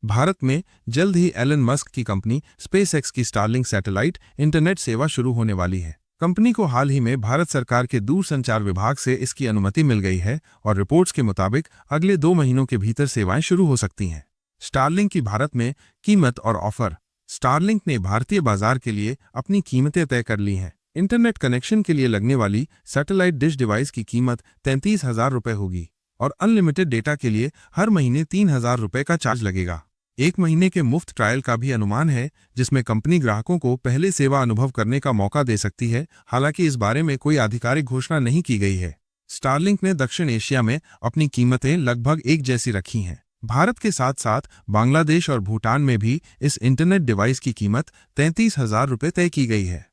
भारत में जल्द ही Elon Musk की कंपनी स्पेसएक्स की स्टारलिंक सैटेलाइट इंटरनेट सेवा शुरू होने वाली है। कंपनी को हाल ही में भारत सरकार के दूरसंचार विभाग से इसकी अनुमति मिल गई है और रिपोर्ट्स के मुताबिक अगले 2 महीनों के भीतर सेवाएं शुरू हो सकती हैं। स्टारलिंक की भारत में कीमत और ऑफर। स्टारलिंक ने भारतीय बाजार के लिए अपनी कीमतें तय कर ली हैं। इंटरनेट कनेक्शन के लिए लगने वाली सैटेलाइट डिश डिवाइस की कीमत 33,000 रुपये होगी और अनलिमिटेड डेटा के लिए हर महीने 3,000 रुपये का चार्ज लगेगा। 1 महीने के मुफ्त ट्रायल का भी अनुमान है, जिसमें कंपनी ग्राहकों को पहले सेवा अनुभव करने का मौका दे सकती है। हालांकि इस बारे में कोई आधिकारिक घोषणा नहीं की गई है। स्टारलिंक ने दक्षिण एशिया में अपनी कीमतें लगभग एक जैसी रखी हैं। भारत के साथ साथ बांग्लादेश और भूटान में भी इस इंटरनेट डिवाइस की कीमत 33,000 रुपये तय की गई है।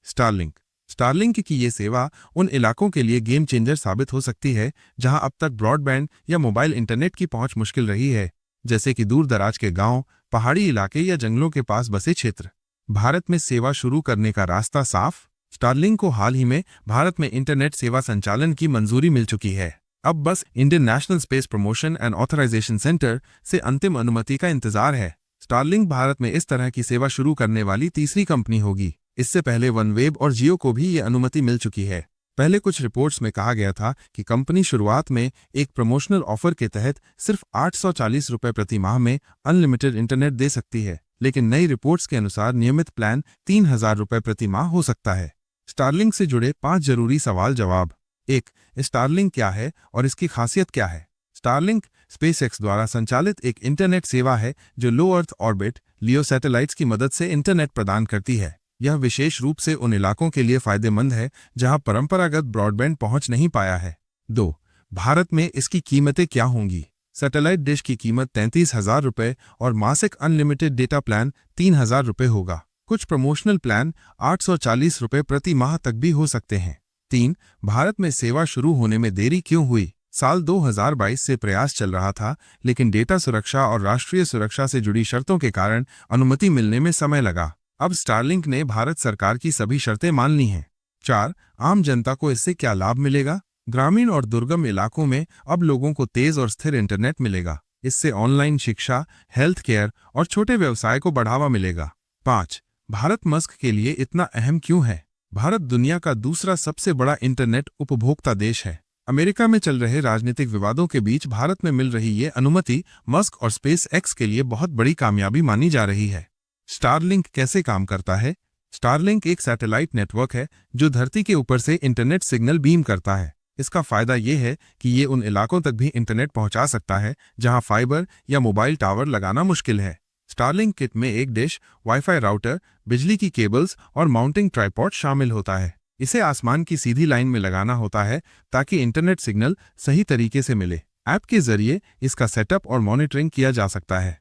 स्टारलिंक की ये सेवा उन इलाकों के लिए गेम चेंजर साबित हो सकती है जहां अब तक ब्रॉडबैंड या मोबाइल इंटरनेट की पहुंच मुश्किल रही है, जैसे कि दूर दराज के गांव, पहाड़ी इलाके या जंगलों के पास बसे क्षेत्र। भारत में सेवा शुरू करने का रास्ता साफ। स्टारलिंक को हाल ही में भारत में इंटरनेट सेवा संचालन की मंजूरी मिल चुकी है। अब बस Indian National Space Promotion and Authorisation Centre से अंतिम अनुमति का इंतजार है। स्टारलिंक भारत में इस तरह की सेवा शुरू करने वाली तीसरी कंपनी होगी। इससे पहले वनवेब और जियो को भी ये अनुमति मिल चुकी है। पहले कुछ रिपोर्ट्स में कहा गया था कि कंपनी शुरुआत में एक प्रमोशनल ऑफर के तहत सिर्फ 840 रुपये प्रति माह में अनलिमिटेड इंटरनेट दे सकती है, लेकिन नई रिपोर्ट्स के अनुसार नियमित प्लान 3,000 रुपये प्रति माह हो सकता है। स्टारलिंक से जुड़े 5 जरूरी सवाल जवाब। 1. स्टारलिंक क्या है और इसकी खासियत क्या है? स्टारलिंक स्पेसएक्स द्वारा संचालित एक इंटरनेट सेवा है जो लो अर्थ ऑर्बिट लियो सैटेलाइट्स की मदद से इंटरनेट प्रदान करती है। यह विशेष रूप से उन इलाकों के लिए फायदेमंद है जहां परंपरागत ब्रॉडबैंड पहुंच नहीं पाया है। 2. भारत में इसकी कीमतें क्या होंगी? सैटेलाइट डिश की कीमत 33,000 रुपये और मासिक अनलिमिटेड डेटा प्लान 3,000 रुपये होगा। कुछ प्रमोशनल प्लान 840 रुपये प्रति माह तक भी हो सकते हैं। 3. भारत में सेवा शुरू होने में देरी क्यों हुई? साल 2022 से प्रयास चल रहा था, लेकिन डेटा सुरक्षा और राष्ट्रीय सुरक्षा से जुड़ी शर्तों के कारण अनुमति मिलने में समय लगा। अब स्टारलिंक ने भारत सरकार की सभी शर्तें मान ली हैं। 4. आम जनता को इससे क्या लाभ मिलेगा? ग्रामीण और दुर्गम इलाकों में अब लोगों को तेज और स्थिर इंटरनेट मिलेगा। इससे ऑनलाइन शिक्षा, हेल्थ केयर और छोटे व्यवसाय को बढ़ावा मिलेगा। 5. भारत मस्क के लिए इतना अहम क्यों है? भारत दुनिया का दूसरा सबसे बड़ा इंटरनेट उपभोक्ता देश है। अमेरिका में चल रहे राजनीतिक विवादों के बीच भारत में मिल रही ये अनुमति मस्क और स्पेस एक्स के लिए बहुत बड़ी कामयाबी मानी जा रही है। स्टारलिंक कैसे काम करता है? स्टारलिंक एक सैटेलाइट नेटवर्क है जो धरती के ऊपर से इंटरनेट सिग्नल बीम करता है। इसका फायदा ये है कि ये उन इलाकों तक भी इंटरनेट पहुंचा सकता है जहां फाइबर या मोबाइल टावर लगाना मुश्किल है। स्टारलिंक किट में एक डिश, वाईफाई राउटर, बिजली की केबल्स और माउंटिंग ट्राइपॉड शामिल होता है। इसे आसमान की सीधी लाइन में लगाना होता है ताकि इंटरनेट सिग्नल सही तरीके से मिले। ऐप के जरिए इसका सेटअप और मॉनिटरिंग किया जा सकता है।